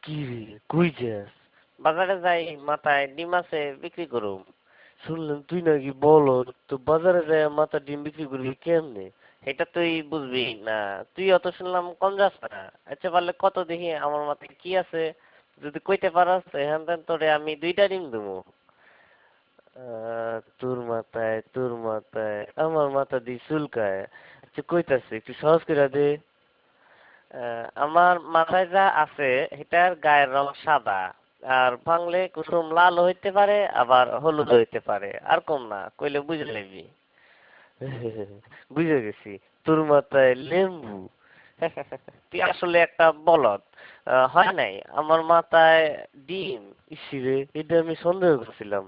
কি রে, কই যাস? বাজারে যাই, মাথায় ডিম আছে, বিক্রি করুম। শুনলাম তুই নাকি বলদ, তো বাজারে যায় মাথা ডিম বিক্রি করবি কেমনে? এটা তুই বুঝবি না। তুই অত শুনলাম কম যাস না। আচ্ছা পারলে কত দেখি আমার মাথায় কি আছে, যদি কইতে পারস এখান থেকে তোরে আমি 2টা ডিম দেবো। তোর মাথায় আমার মাথা দিয়ে চুলকায়। আচ্ছা কইতাছে একটু সহজ করে দে। আমার মাথায় যা আছে এটার গায়ের রং সাদা, আর ভাঙলে কুসুম লাল হইতে পারে আবার হলুদ হইতে পারে, আর কম না, কইলে বুঝে নিবি। বুঝে গেছি, তোর মাথায় লেম্বু। তুই আসলে একটা বলদ। হয় নাই, আমার মাথায় ডিম। ইসিরে, এটা আমি সন্দেহ করছিলাম।